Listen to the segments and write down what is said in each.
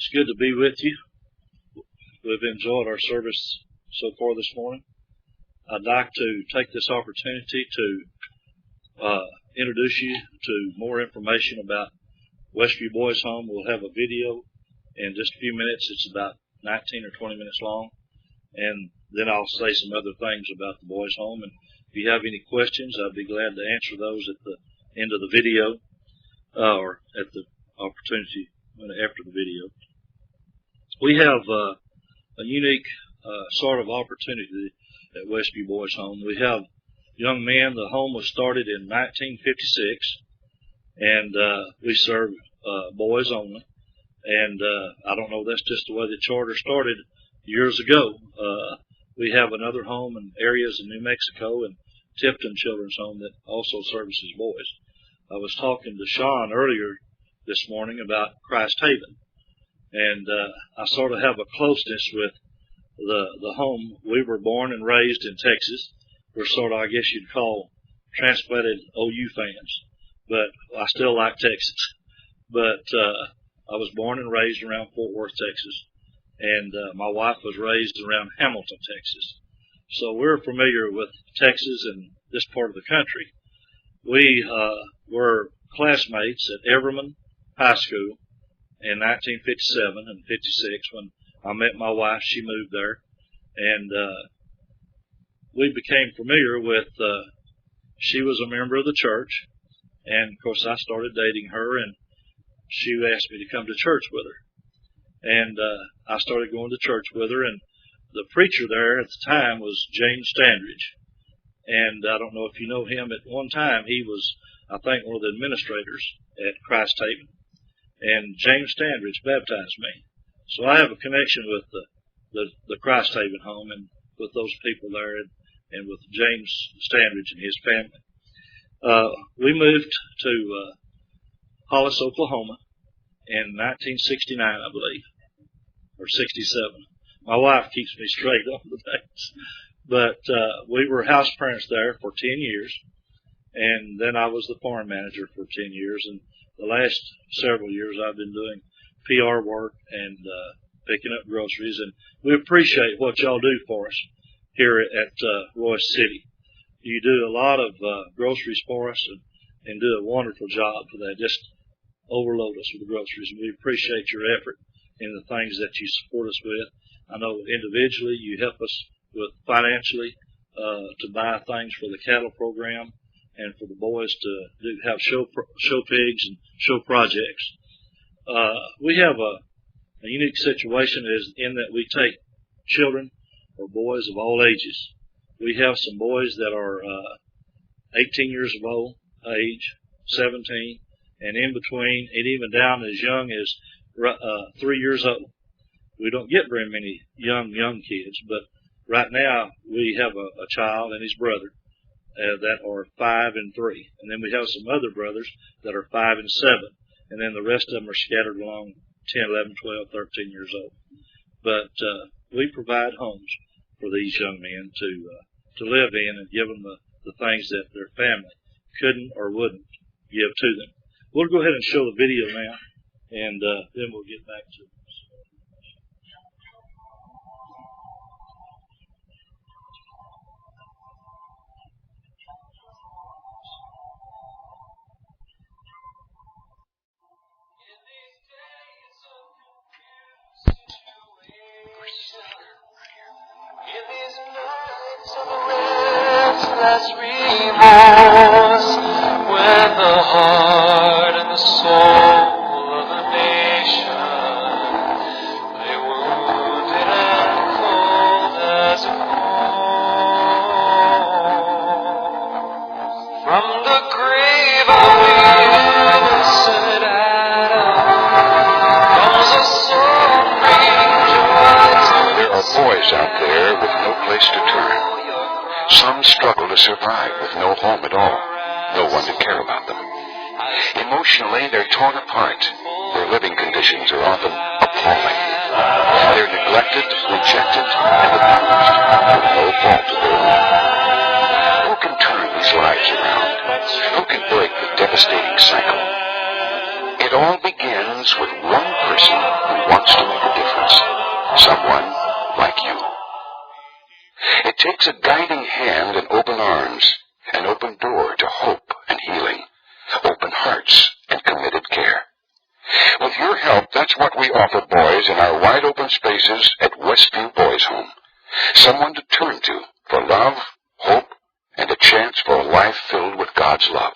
It's good to be with you. We've enjoyed our service so far this morning. I'd like to take this opportunity to introduce you to more information about Westview Boys Home. We'll have a video in just a few minutes. It's about 19 or 20 minutes long. And then I'll say some other things about the Boys Home. And if you have any questions, I'd be glad to answer those at the end of the video or at the opportunity after the video. We have a unique sort of opportunity at Westview Boys Home. We have young men. The home was started in 1956, and we serve boys only. And I don't know, that's just the way the charter started years ago. We have another home in areas in New Mexico and Tipton Children's Home that also services boys. I was talking to Sean earlier this morning about Christ Haven, and I sort of have a closeness with the home. We were born and raised in Texas. We're sort of, I guess you'd call, transplanted OU fans, but I still like Texas. But I was born and raised around Fort Worth, Texas, and my wife was raised around Hamilton, Texas. So we're familiar with Texas and this part of the country. We were classmates at Everman High School in 1957 and 56 when I met my wife. She moved there, and we became familiar with, she was a member of the church, and of course I started dating her, and she asked me to come to church with her. And I started going to church with her, and the preacher there at the time was James Standridge. And I don't know if you know him. At one time, he was, I think, one of the administrators at Christ Haven. And James Standridge baptized me. So I have a connection with the Christ Haven home and with those people there, and with James Standridge and his family. We moved to Hollis, Oklahoma in 1969, I believe, or 67. My wife keeps me straight on the dates. But we were house parents there for 10 years, and then I was the farm manager for 10 years. And the last several years I've been doing PR work and picking up groceries. And we appreciate what y'all do for us here at Royse City. You do a lot of groceries for us and do a wonderful job for that. Just overload us with groceries. And we appreciate your effort in the things that you support us with. I know individually you help us with financially to buy things for the cattle program and for the boys to have show pigs and show projects. We have a unique situation is in that we take children or boys of all ages. We have some boys that are 18 years of old age, 17, and in between, and even down as young as 3 years old. We don't get very many young kids, but right now we have a child and his brother that are 5 and 3, and then we have some other brothers that are 5 and 7, and then the rest of them are scattered along 10, 11, 12, 13 years old. But we provide homes for these young men to live in and give them the things that their family couldn't or wouldn't give to them. We'll go ahead and show the video now, and then we'll get back to it. Remorse, when the heart and the soul of the nation lay wounded and cold as a corpse. From the grave of the innocent Adam comes a soul free. There are boys out there with no place to turn. Some struggle to survive with no home at all, no one to care about them. Emotionally, they're torn apart. Their living conditions are often appalling. They're neglected, rejected, and abused through no fault of their own. Who can turn these lives around? Who can break the devastating cycle? It all begins with one person person who wants to make a difference. Someone like you. It takes a guiding hand and open arms, an open door to hope and healing, open hearts and committed care. With your help, that's what we offer boys in our wide-open spaces at Westview Boys Home. Someone to turn to for love, hope, and a chance for a life filled with God's love.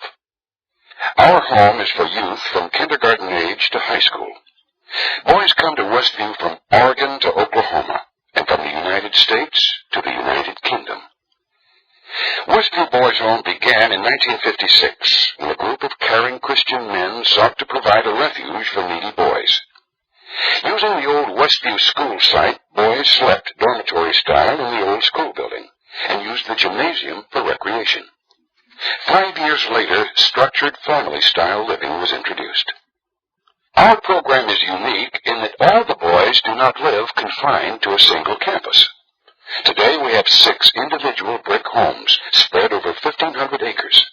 Our home is for youth from kindergarten age to high school. Boys come to Westview from Oregon to Oklahoma, and from the United States to the United Kingdom. Westview Boys Home began in 1956 when a group of caring Christian men sought to provide a refuge for needy boys. Using the old Westview school site, boys slept dormitory style in the old school building and used the gymnasium for recreation. 5 years later, structured family-style living was introduced. Our program is unique in that all the boys do not live confined to a single campus. Today we have 6 individual brick homes spread over 1,500 acres.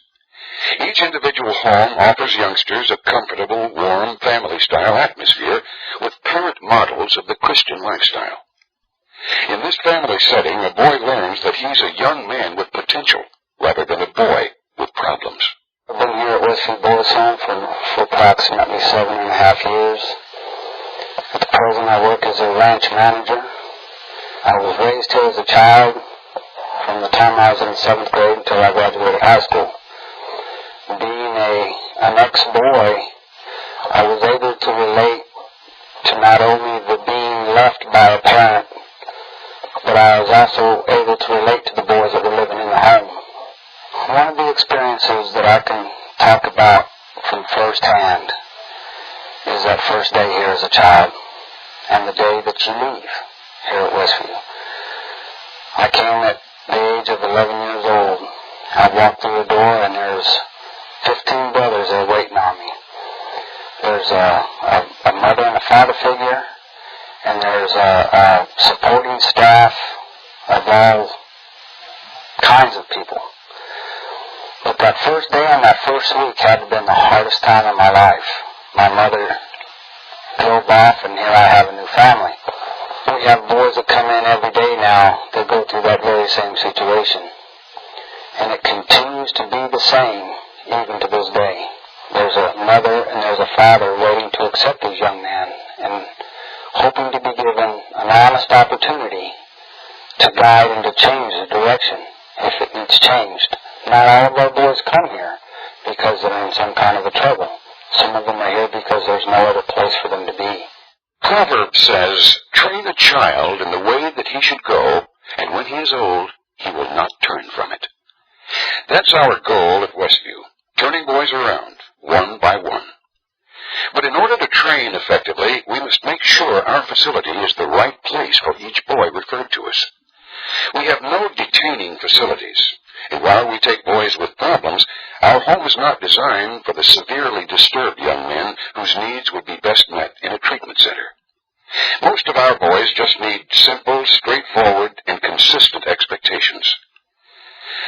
Each individual home offers youngsters a comfortable, warm, family-style atmosphere with parent models of the Christian lifestyle. In this family setting, a boy learns that he's a young man with potential rather than a boy with problems. I've been here at Westview Boys Home for approximately 7.5 years. At the present, I work as a ranch manager. I was raised here as a child from the time I was in 7th grade until I graduated high school. Being an ex-boy, I was able to relate to not only the being left by a parent, but I was also able to relate to the boys that were living in the home. One of the experiences that I can talk about from firsthand is that first day here as a child and the day that you leave here at Westview. I came at the age of 11 years old. I walked through the door and there's 15 brothers there waiting on me. There's a mother and a father figure, and there's a supporting staff of all kinds of people. But that first day and that first week had to have been the hardest time of my life. My mother drove off, and here I have a new family. We have boys that come in every day now that go through that very same situation. And it continues to be the same even to this day. There's a mother and there's a father waiting to accept his young man and hoping to be given an honest opportunity to guide and to change the direction if it needs changed. Not all of our boys come here because they're in some kind of a trouble. Some of them are here because there's no other place for them to be. Proverbs says, "Train a child in the way that he should go, and when he is old, he will not turn from it." That's our goal at Westview, turning boys around, one by one. But in order to train effectively, we must make sure our facility is the right place for each boy referred to us. We have no detaining facilities, and while we take boys with problems, our home is not designed for the severely disturbed young men whose needs would be best met in a treatment center. Most of our boys just need simple, straightforward, and consistent expectations.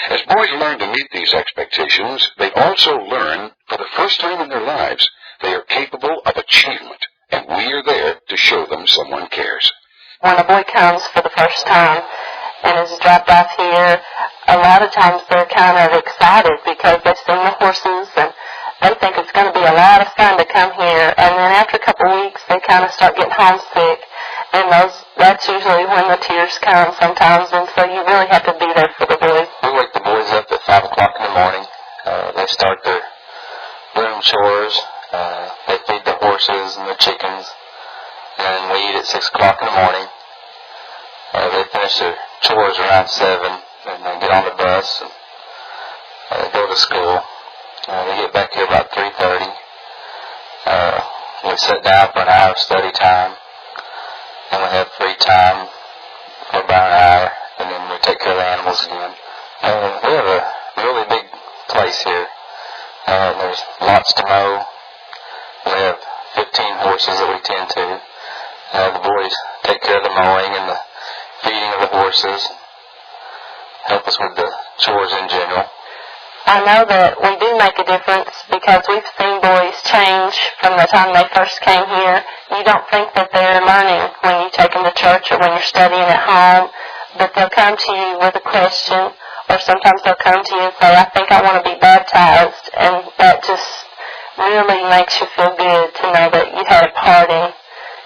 As boys learn to meet these expectations, they also learn, for the first time in their lives, they are capable of achievement, and we are there to show them someone cares. When a boy comes for the first time and is dropped off here, a lot of times they're kind of excited because they've seen the horses and they think it's going to be a lot of fun to come here. And then after a couple of weeks, they kind of start getting homesick, and that's usually when the tears come sometimes. And so you really have to be there for the boys. We wake the boys up at 5 o'clock in the morning. They start their room chores. They feed the horses and the chickens. And we eat at 6 o'clock in the morning. They finish their chores around 7, and they get on the bus and go to school. They get back here about 3:30. We sit down for an hour of study time, and we have free time for about an hour, and then we take care of the animals again. We have a really big place here. There's lots to mow. We have 15 horses that we tend to. The boys take care of the mowing and the feeding of the horses, help us with the chores in general. I know that we do make a difference because we've seen boys change from the time they first came here. You don't think that they're learning when you take them to church or when you're studying at home, but they'll come to you with a question, or sometimes they'll come to you and say, I think I want to be baptized, and that just really makes you feel good to know that you had a part in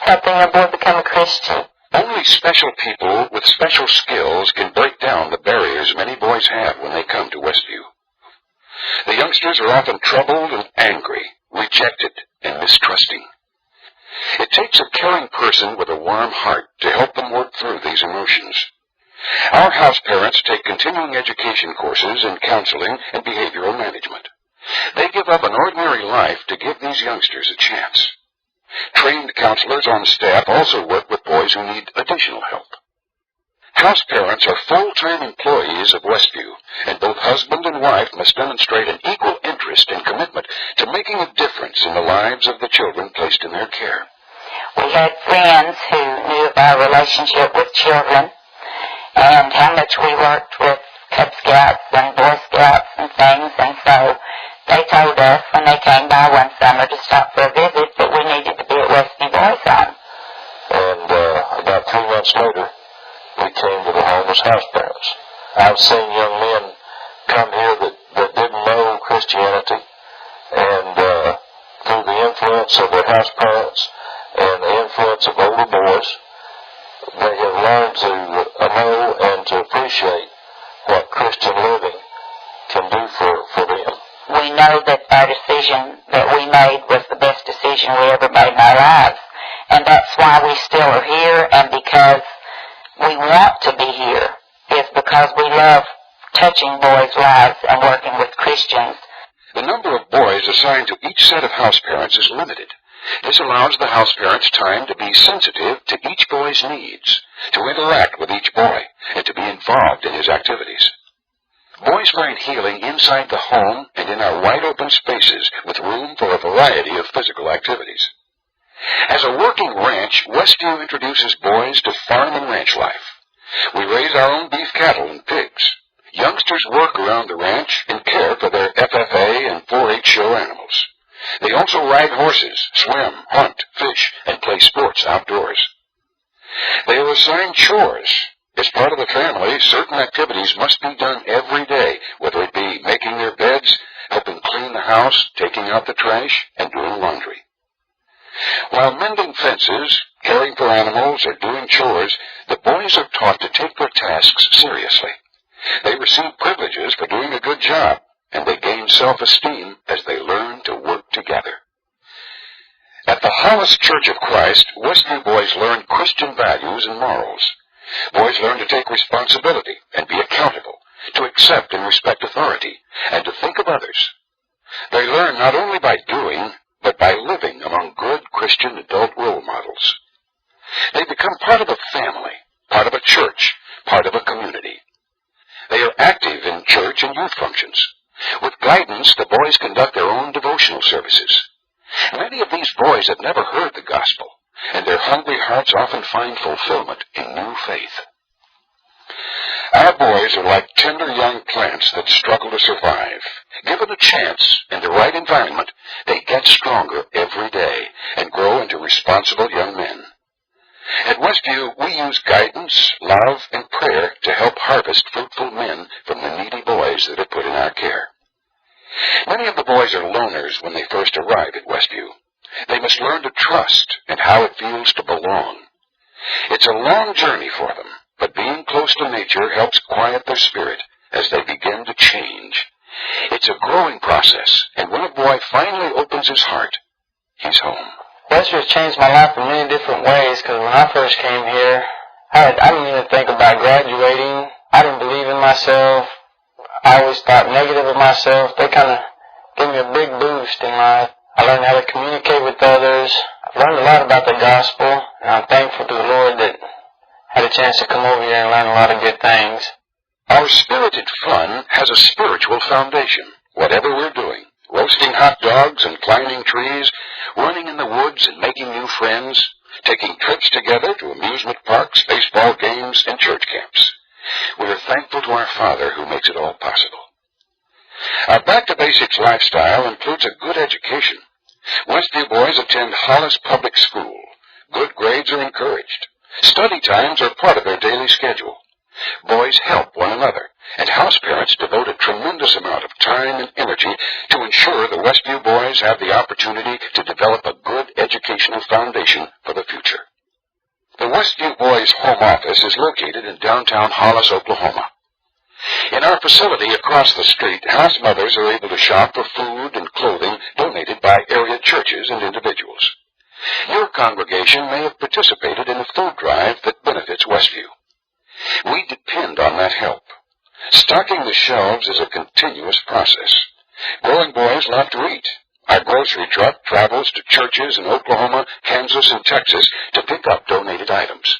helping a boy become a Christian. Only special people with special skills can break down the barriers many boys have when they come to Westview. The youngsters are often troubled and angry, rejected and mistrusting. It takes a caring person with a warm heart to help them work through these emotions. Our house parents take continuing education courses in counseling and behavioral management. They give up an ordinary life to give these youngsters a chance. Trained counselors on staff also work with boys who need additional help. House parents are full-time employees of Westview, and both husband and wife must demonstrate an equal interest and commitment to making a difference in the lives of the children placed in their care. We had friends who knew of our relationship with children and how much we worked with Cub Scouts and Boy Scouts and things, and so they told us when they came by one summer to stop for a visit that we needed to be at Westview Boys Home. And about 3 months later, we came to the home as house parents. I've seen young men come here that didn't know Christianity, and through the influence of their house parents and the influence of older boys, they have learned to know and to appreciate what Christian living can do for them. We know that our decision that we made was the best decision we ever made in our lives, and that's why we still are here, and because we want to be here, is because we love touching boys' lives and working with Christians. The number of boys assigned to each set of house parents is limited. This allows the house parents time to be sensitive to each boy's needs, to interact with each boy, and to be involved in his activities. Boys find healing inside the home and in our wide-open spaces with room for a variety of physical activities. As a working ranch, Westview introduces boys to farm and ranch life. We raise our own beef cattle and pigs. Youngsters work around the ranch and care for their FFA and 4-H show animals. They also ride horses, swim, hunt, fish, and play sports outdoors. They are assigned chores. As part of the family, certain activities must be done every day, whether it be making their beds, helping clean the house, taking out the trash, and doing laundry. While mending fences, caring for animals, or doing chores, the boys are taught to take their tasks seriously. They receive privileges for doing a good job, and they gain self-esteem as they learn to work together. At the Hollis Church of Christ, Westview boys learn Christian values and morals. Boys learn to take responsibility and be accountable, to accept and respect authority, and to think of others. They learn not only by doing, but by living among good Christian adult role models. They become part of a family, part of a church, part of a community. They are active in church and youth functions. With guidance, the boys conduct their own devotional services. Many of these boys have never heard the gospel, and their hungry hearts often find fulfillment in new faith. Our boys are like tender young plants that struggle to survive. Given a chance and the right environment, they get stronger every day and grow into responsible young men. At Westview, we use guidance, love, and prayer to help harvest fruitful men from the needy boys that are put in our care. Many of the boys are loners when they first arrive at Westview. They must learn to trust and how it feels to belong. It's a long journey for them, but being close to nature helps quiet their spirit as they begin to change. It's a growing process, and when a boy finally opens his heart, he's home. Westview has changed my life in many different ways, because when I first came here, I didn't even think about graduating. I didn't believe in myself. I always thought negative of myself. They kind of gave me a big boost in life. I learned how to communicate with others. I've learned a lot about the gospel, and I'm thankful to the Lord that I had a chance to come over here and learn a lot of good things. Our spirited fun has a spiritual foundation, whatever we're doing. Roasting hot dogs and climbing trees, running in the woods and making new friends, taking trips together to amusement parks, baseball games, and church camps. We are thankful to our Father who makes it all possible. Our back-to-basics lifestyle includes a good education. Westview boys attend Hollis Public School. Good grades are encouraged. Study times are part of their daily schedule. Boys help one another, and house parents devote a tremendous amount of time and energy to ensure the Westview boys have the opportunity to develop a good educational foundation for the future. The Westview boys' home office is located in downtown Hollis, Oklahoma. In our facility across the street, house mothers are able to shop for food and clothing donated by area churches and individuals. Your congregation may have participated in a food drive that benefits Westview. We depend on that help. Stocking the shelves is a continuous process. Growing boys love to eat. Our grocery truck travels to churches in Oklahoma, Kansas, and Texas to pick up donated items.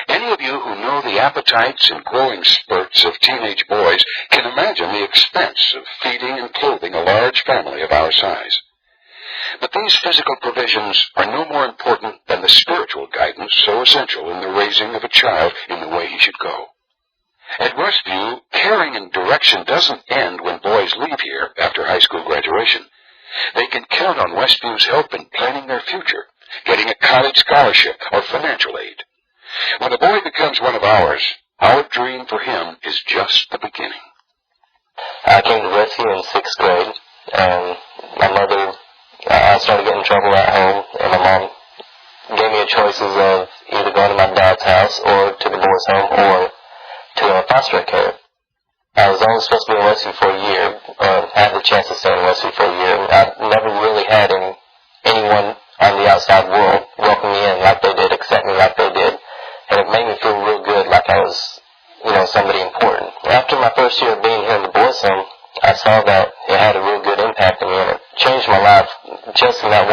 Any of you who know the appetites and growing spurts of teenage boys can imagine the expense of feeding and clothing a large family of our size. But these physical provisions are no more important than the spiritual guidance so essential in the raising of a child in the way he should go. At Westview, caring and direction doesn't end when boys leave here after high school graduation. They can count on Westview's help in planning their future, getting a college scholarship or financial aid. When a boy becomes one of ours, our dream for him is just the beginning. I came to Westview in 6th grade, and my mother, I started getting in trouble at home, and my mom gave me choices of either going to my dad's house or to the boys' home or to a foster care. I was only supposed to be in Westview for a year, or had the chance to stay in Westview for a year. I never really had anyone on the outside world welcome me in like they did, accept me like they did. And it made me feel real good, like I was, somebody important. After my first year of being here in the boys' home, I saw that it had a real good impact on me, and it changed my life just in that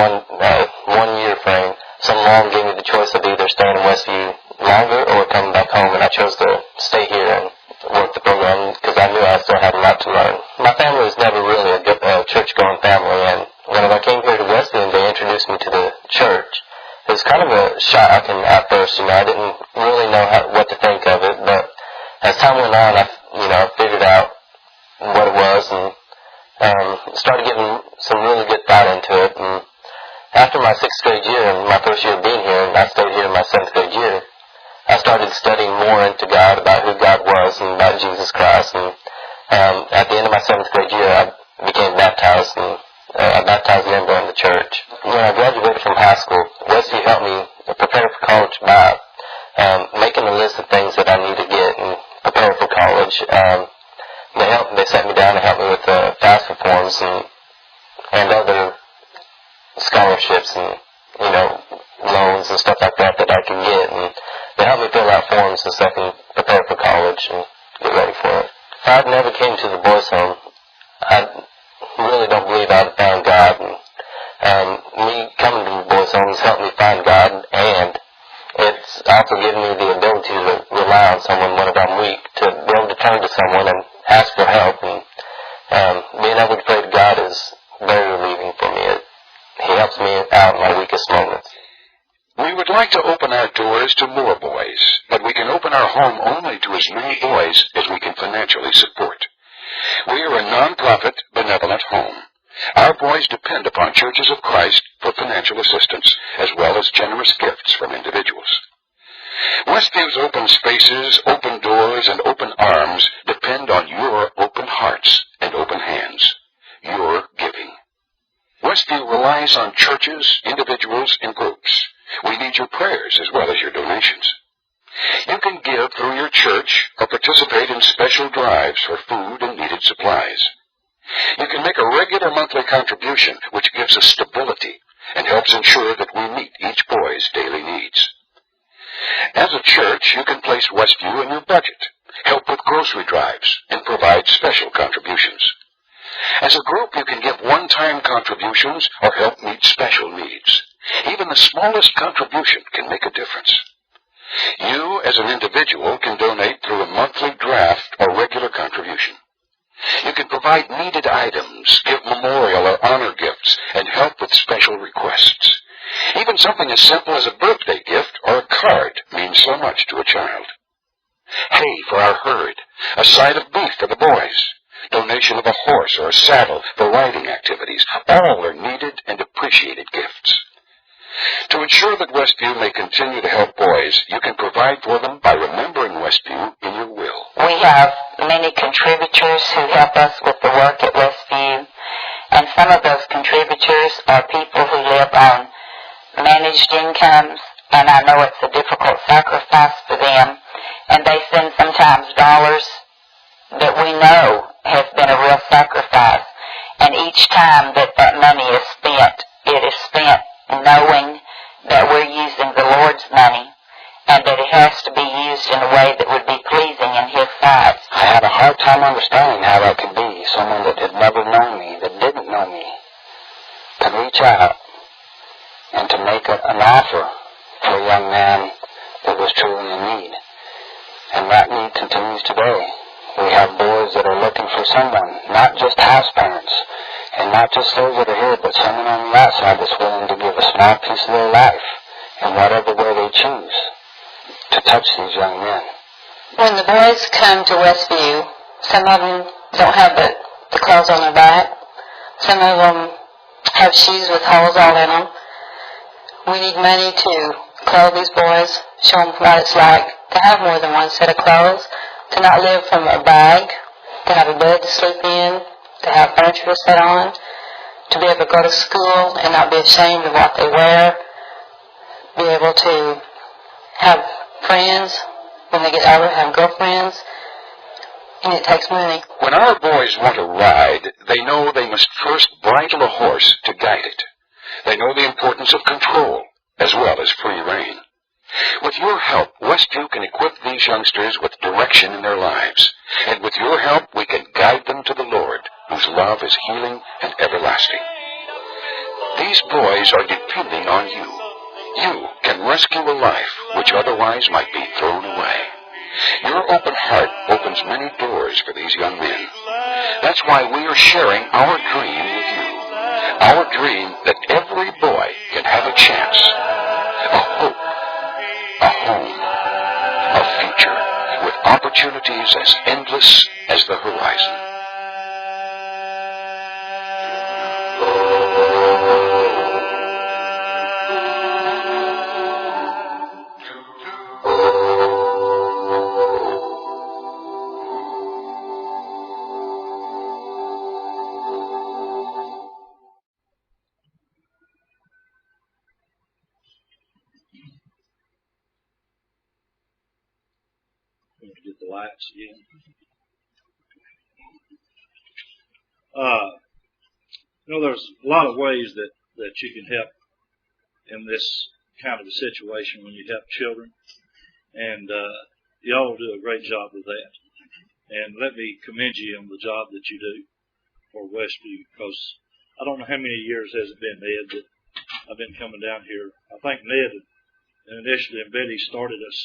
one year frame. Some mom gave me the choice of either staying in Westview longer or coming back home, and I chose to stay here and work the program because I knew I still had a lot to learn. My family was never really a church-going family, and when I came here to Westview and they introduced me to the church, it was kind of a shock at first. I didn't really know what to think of it, but as time went on, I figured out what it was and started giving some really good thought into it. And after my 6th grade year and my first year of being here, and I stayed here in my 7th grade year, I started studying more into God, about who God was and about Jesus Christ. And at the end of my 7th grade year, I became baptized, and I baptized a member in the church. When I graduated from high school, Westview helped me prepare for college by making a list of things that I need to get and prepare for college. They sat me down and helped me with FAFSA forms and other scholarships and loans and stuff like that I can get, and they helped me fill out forms so I can prepare for college and get ready for it. If I never came to the boys' home, I really don't believe I'd have found God. And me coming to the boys' home has helped me find God, and it's also given me the ability to rely on someone when I'm weak, to be able to turn to someone and ask for help. And being able to pray to God is very relieving for me. He helps me out in my weakest moments. We would like to open our doors to more boys, but we can open our home only to as many boys as we can financially support. We are a non-profit, benevolent home. Our boys depend upon churches of Christ for financial assistance, as well as generous gifts from individuals. Westview's open spaces, open doors, and open arms depend on your open hearts and open hands, your giving. Westview relies on churches, individuals, and groups. We need your prayers as well as your donations. You can give through your church or participate in special drives for food and needed supplies. You can make a regular monthly contribution, which gives us stability and helps ensure that we meet each boy's daily needs. As a church, you can place Westview in your budget, help with grocery drives, and provide special contributions. As a group, you can give one-time contributions or help meet special needs. Even the smallest contribution can make a difference. You, as an individual, can donate through a monthly draft or regular contribution. You can provide needed items, give memorial or honor gifts, and help with special requests. Even something as simple as a birthday gift or a card means so much to a child. Hay for our herd, a side of beef for the boys, donation of a horse or a saddle for riding activities. All are needed and appreciated gifts. To ensure that Westview may continue to help boys, you can provide for them by remembering Westview in your will. We have many contributors who help us with the work at Westview, and some of those contributors are people who live on managed incomes, and I know it's a difficult sacrifice for them, and they send sometimes dollars that we know has been a real sacrifice, and each time that that money is spent, it is spent knowing that we're using the Lord's money and that it has to be used in a way that would be pleasing in His sight. I had a hard time understanding how that could be. Someone that had never known me, that didn't know me, could reach out and to make an offer for a young man that was truly in need. And that need continues today. We have boys that are looking for someone, not just house parents, and not just those that are here, but someone on the outside that's willing to give a small piece of their life in whatever way they choose to touch these young men. When the boys come to Westview, some of them don't have the clothes on their back. Some of them have shoes with holes all in them. We need money to clothe these boys, show them what it's like to have more than one set of clothes, to not live from a bag, to have a bed to sleep in, to have furniture to sit on, to be able to go to school and not be ashamed of what they wear, be able to have friends when they get older, have girlfriends, and it takes money. When our boys want to ride, they know they must first bridle a horse to guide it. They know the importance of control as well as free rein. With your help, Westview can equip these youngsters with direction in their lives. And with your help, we can guide them to the Lord, whose love is healing and everlasting. These boys are depending on you. You can rescue a life which otherwise might be thrown away. Your open heart opens many doors for these young men. That's why we are sharing our dream with you. Our dream that every boy can have a chance, a hope, a home, a future, with opportunities as endless as the horizon. Going to get the lights again. There's a lot of ways that you can help in this kind of a situation when you help children, and y'all do a great job with that. And let me commend you on the job that you do for Westview, because I don't know how many years has it been, Ned, that I've been coming down here. I think Ned initially and Betty started us,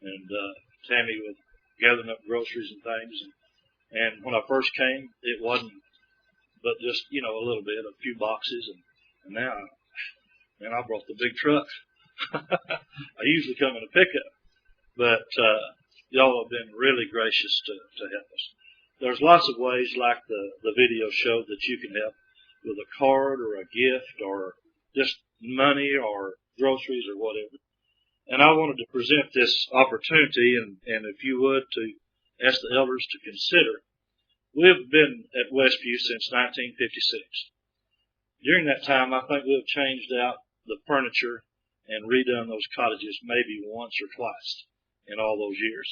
and Tammy with gathering up groceries and things. And when I first came, it wasn't but just, a little bit, a few boxes. And now, man, I brought the big truck. I usually come in a pickup. But y'all have been really gracious to help us. There's lots of ways, like the video showed, that you can help with a card or a gift or just money or groceries or whatever. And I wanted to present this opportunity, and if you would, to ask the elders to consider. We've been at Westview since 1956. During that time, I think we've changed out the furniture and redone those cottages maybe once or twice in all those years.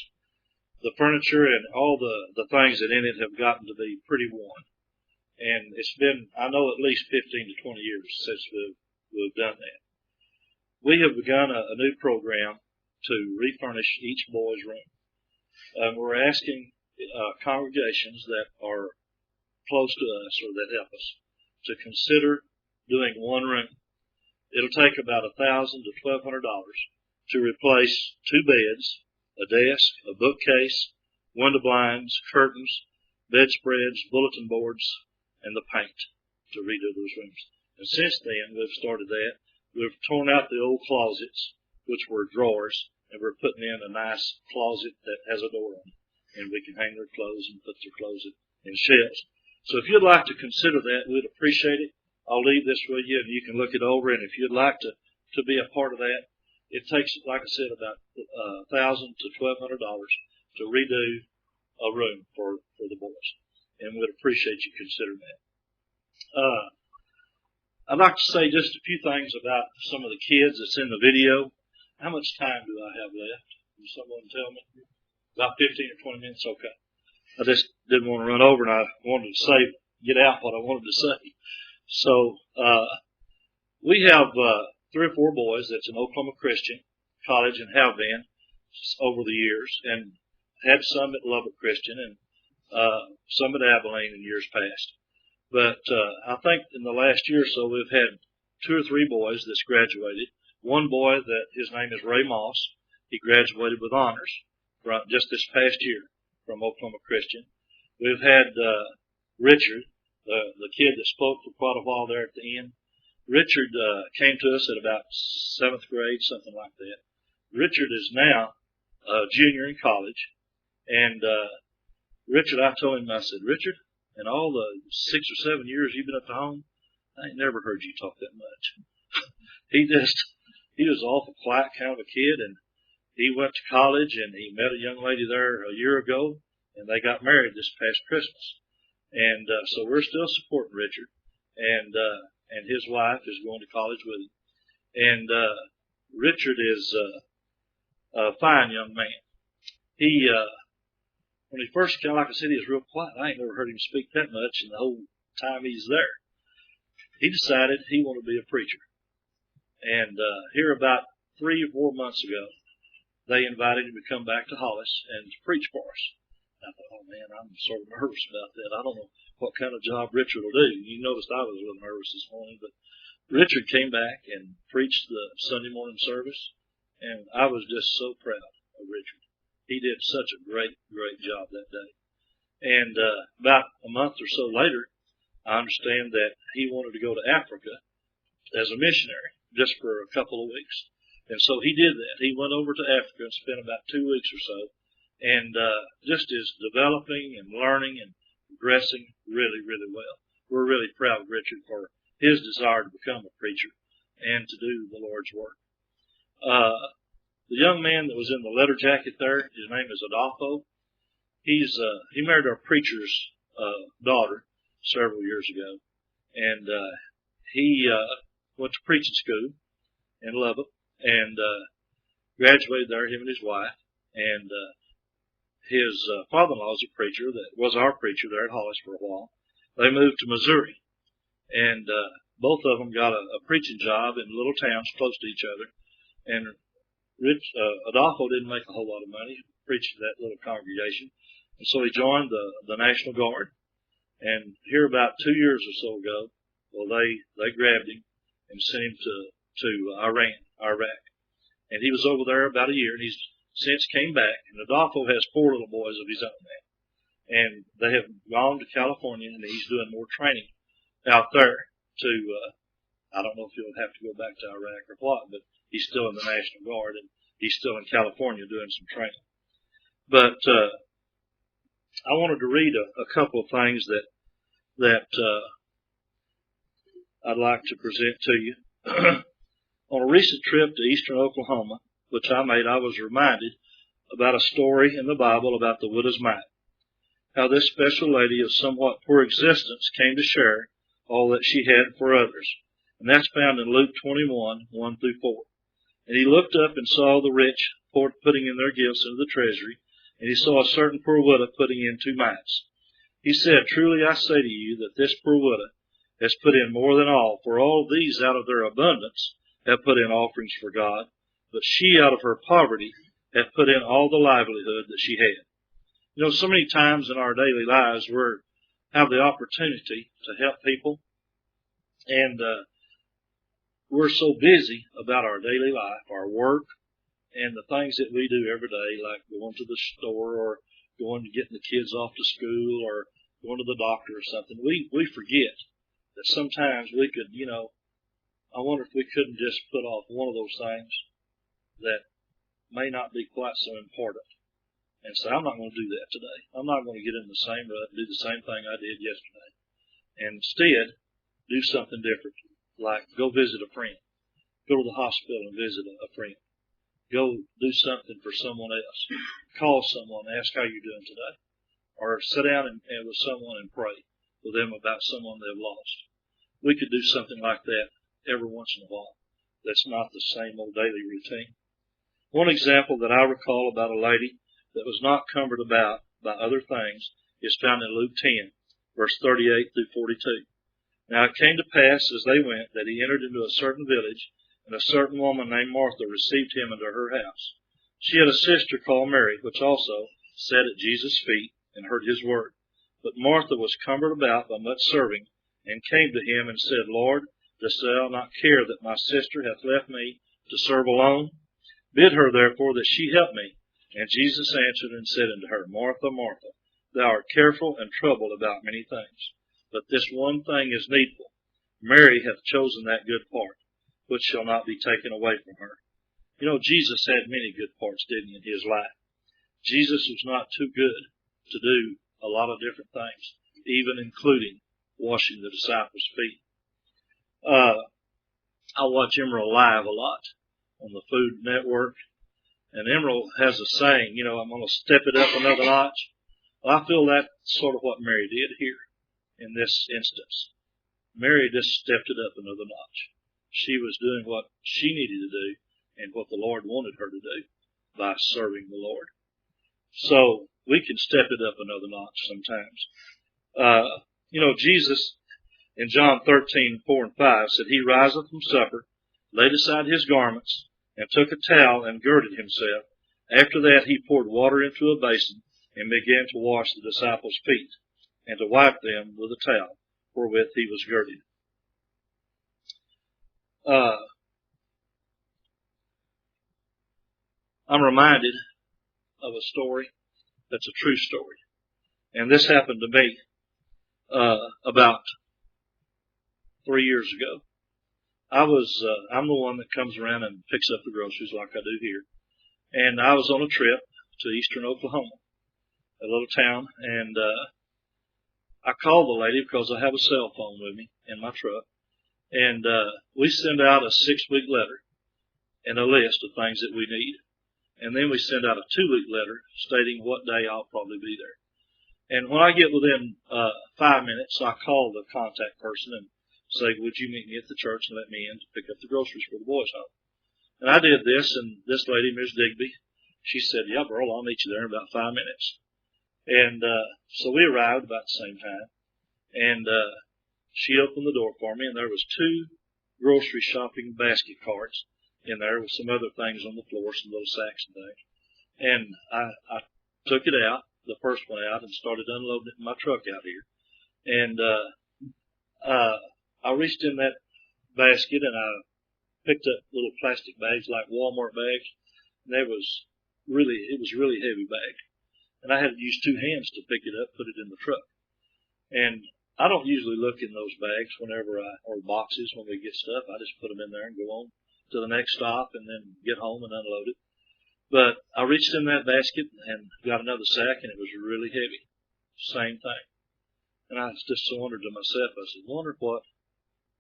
The furniture and all the things that in it have gotten to be pretty worn. And it's been, I know, at least 15 to 20 years since we've done that. We have begun a new program to refurnish each boy's room. We're asking congregations that are close to us or that help us to consider doing one room. It'll take about $1,000 to $1,200 to replace 2 beds, a desk, a bookcase, window blinds, curtains, bedspreads, bulletin boards, and the paint to redo those rooms. And since then, we've started that. We've torn out the old closets, which were drawers, and we're putting in a nice closet that has a door on it. And we can hang their clothes and put their clothes and shells. So if you'd like to consider that, we'd appreciate it. I'll leave this with you, and you can look it over. And if you'd like to be a part of that, it takes, like I said, about $1,000 to $1,200 to redo a room for the boys, and we'd appreciate you considering that. I'd like to say just a few things about some of the kids that's in the video. How much time do I have left? Can someone tell me? About 15 or 20 minutes? Okay. I just didn't want to run over, and I wanted to get out what I wanted to say. So, we have 3 or 4 boys that's in Oklahoma Christian College and have been over the years, and had some at Lubbock Christian and some at Abilene in years past. But I think in the last year or so we've had 2 or 3 boys that's graduated. One boy that his name is Ray Moss. He graduated with honors just this past year from Oklahoma Christian. We've had Richard, the kid that spoke for quite a while there at the end. Richard came to us at about 7th grade, something like that. Richard is now a junior in college. And Richard, I told him, I said, Richard, in all the 6 or 7 years you've been at the home, I ain't never heard you talk that much. he was an awful quiet kind of a kid, and he went to college, and he met a young lady there a year ago, and they got married this past Christmas. And so we're still supporting Richard, and his wife is going to college with him. And Richard is a fine young man. He when he first came, like I said, he was real quiet. I ain't never heard him speak that much in the whole time he's there. He decided he wanted to be a preacher. And here about 3 or 4 months ago, they invited him to come back to Hollis and to preach for us. I thought, oh man, I'm sort of nervous about that. I don't know what kind of job Richard will do. You noticed I was a little nervous this morning, but Richard came back and preached the Sunday morning service, and I was just so proud of Richard. He did such a great, great job that day. And about a month or so later, I understand that he wanted to go to Africa as a missionary just for a couple of weeks. And so he did that. He went over to Africa and spent about 2 weeks or so, and just is developing and learning and progressing really, really well. We're really proud of Richard for his desire to become a preacher and to do the Lord's work. The young man that was in the letter jacket there, his name is Adolfo. He married our preacher's daughter several years ago, and he went to preaching school in Lubbock and graduated there, him and his wife. And his father-in-law is a preacher that was our preacher there at Hollis for a while. They moved to Missouri, and both of them got a preaching job in little towns close to each other. And Adolfo didn't make a whole lot of money preaching to that little congregation, and so he joined the National Guard. And here about 2 years or so ago, well, they grabbed him and sent him to Iraq, and he was over there about a year, and he's since came back. And Adolfo has 4 little boys of his own now, and they have gone to California, and he's doing more training out there to. I don't know if he'll have to go back to Iraq or what, but he's still in the National Guard, and he's still in California doing some training. But I wanted to read a couple of things that I'd like to present to you. On a recent trip to eastern Oklahoma, which I made, I was reminded about a story in the Bible about the widow's mite. How this special lady of somewhat poor existence came to share all that she had for others. And that's found in Luke 21, 1 through 4. And he looked up and saw the rich putting in their gifts into the treasury, and he saw a certain poor widow putting in 2 mites. He said, Truly I say to you that this poor widow has put in more than all, for all these out of their abundance have put in offerings for God, but she out of her poverty hath put in all the livelihood that she had. You know, so many times in our daily lives we have the opportunity to help people, and we're so busy about our daily life, our work, and the things that we do every day, like going to the store or going to getting the kids off to school or going to the doctor or something. We forget that sometimes we could, I wonder if we couldn't just put off one of those things that may not be quite so important and say, I'm not going to do that today. I'm not going to get in the same rut and do the same thing I did yesterday. And instead, do something different, like go visit a friend. Go to the hospital and visit a friend. Go do something for someone else. Call someone, ask how you're doing today. Or sit down and with someone and pray with them about someone they've lost. We could do something like that every once in a while. That's not the same old daily routine. One example that I recall about a lady that was not cumbered about by other things is found in Luke 10, verse 38 through 42. Now it came to pass as they went that he entered into a certain village, and a certain woman named Martha received him into her house. She had a sister called Mary, which also sat at Jesus' feet and heard his word. But Martha was cumbered about by much serving, and came to him and said, Lord, dost thou not care that my sister hath left me to serve alone? Bid her therefore that she help me. And Jesus answered and said unto her, Martha, Martha, thou art careful and troubled about many things, but this one thing is needful. Mary hath chosen that good part, which shall not be taken away from her. You know, Jesus had many good parts, didn't he, in his life? Jesus was not too good to do a lot of different things, even including washing the disciples' feet. I watch Emerald Live a lot on the Food Network, and Emerald has a saying, you know, I'm going to step it up another notch. Well, I feel that's sort of what Mary did here in this instance. Mary just stepped it up another notch. She was doing what she needed to do and what the Lord wanted her to do by serving the Lord. So we can step it up another notch sometimes. You know, Jesus in John 13:4-5 said, He riseth from supper, laid aside his garments, and took a towel and girded himself. After that he poured water into a basin and began to wash the disciples' feet, and to wipe them with a towel wherewith he was girded. I'm reminded of a story that's a true story. And this happened to me about 3 years ago. I'm the one that comes around and picks up the groceries like I do here. And I was on a trip to eastern Oklahoma, a little town, and I called the lady because I have a cell phone with me in my truck. And we send out a 6-week letter and a list of things that we need. And then we send out a 2-week letter stating what day I'll probably be there. And when I get within 5 minutes, I call the contact person and say, would you meet me at the church and let me in to pick up the groceries for the boys' home? And I did this, and this lady, Ms. Digby, she said, yeah, Burl, I'll meet you there in about 5 minutes. And so we arrived about the same time. And she opened the door for me, and there was 2 grocery shopping basket carts in there with some other things on the floor, some little sacks and things. And I took it out, the first one out, and started unloading it in my truck out here. And I reached in that basket and I picked up little plastic bags like Walmart bags. And it was really heavy bag. And I had to use 2 hands to pick it up, put it in the truck. And I don't usually look in those bags or boxes when we get stuff. I just put them in there and go on to the next stop and then get home and unload it. But I reached in that basket and got another sack, and it was really heavy. Same thing. And I just wondered to myself, I said, wonder what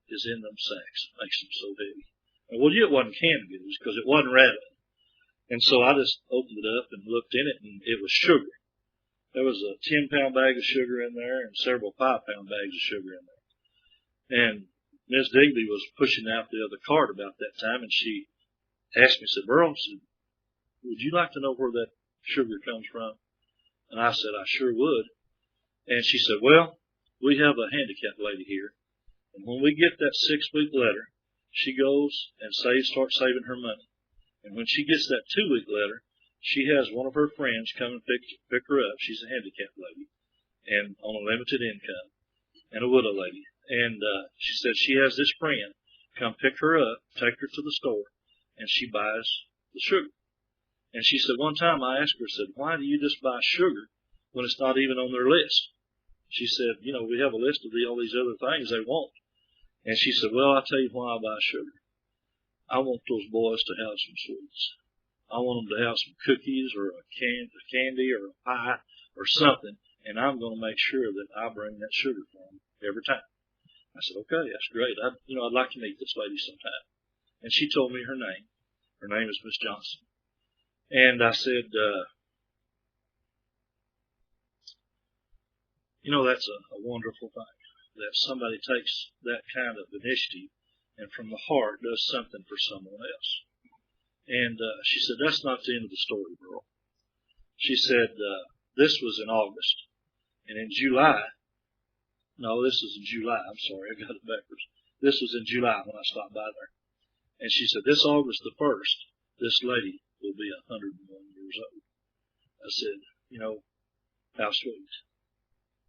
is in them sacks that makes them so heavy. And well, it wasn't canned goods because it wasn't rattling. And so I just opened it up and looked in it, and it was sugar. There was a 10-pound bag of sugar in there and several 5-pound bags of sugar in there. And Miss Digby was pushing out the other cart about that time, and she asked me, said, Burl, would you like to know where that sugar comes from? And I said, I sure would. And she said, well, we have a handicapped lady here. And when we get that 6-week letter, she goes and starts saving her money. And when she gets that 2-week letter, she has one of her friends come and pick her up. She's a handicapped lady and on a limited income and a widow lady. And she said she has this friend come pick her up, take her to the store, and she buys the sugar. And she said one time I asked her, said, why do you just buy sugar when it's not even on their list? She said, you know, we have a list of all these other things they want. And she said, well, I'll tell you why I buy sugar. I want those boys to have some sweets. I want them to have some cookies or a candy or a pie or something, and I'm going to make sure that I bring that sugar for them every time. I said, okay, that's great. I'd like to meet this lady sometime. And she told me her name. Her name is Miss Johnson. And I said, that's a wonderful thing, that somebody takes that kind of initiative and from the heart does something for someone else. And she said, that's not the end of the story, Burl. She said, this was in August. And in July, no, this was in July. I'm sorry, I got it backwards. This was in July when I stopped by there. And she said, this August the 1st, this lady will be 101 years old. I said, how sweet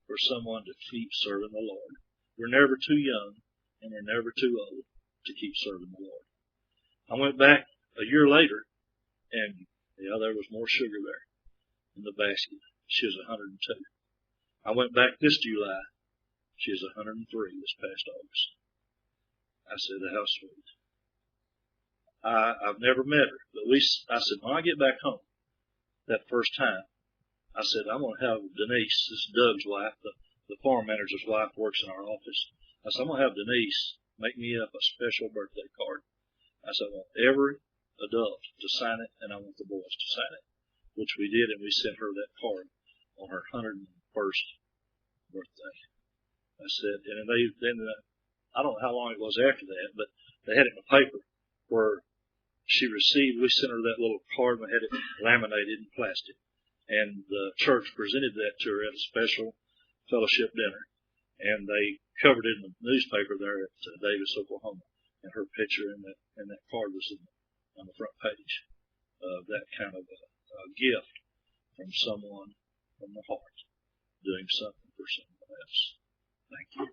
for someone to keep serving the Lord. We're never too young and we're never too old to keep serving the Lord. I went back a year later and, there was more sugar there in the basket. She was 102. I went back this July. She was 103 this past August. I said, how sweet. I've never met her, but I said, when I get back home that first time, I said, I'm going to have Denise, this is Doug's wife, the farm manager's wife works in our office. I said, I'm going to have Denise make me up a special birthday card. I said, I want every adult to sign it, and I want the boys to sign it, which we did, and we sent her that card on her 101st birthday. I said, and then I don't know how long it was after that, but they had it in the paper where we sent her that little card, and we had it laminated in plastic. And the church presented that to her at a special fellowship dinner. And they covered it in the newspaper there at Davis, Oklahoma. And her picture and that card was on the front page of that kind of a gift from someone from the heart doing something for someone else. Thank you.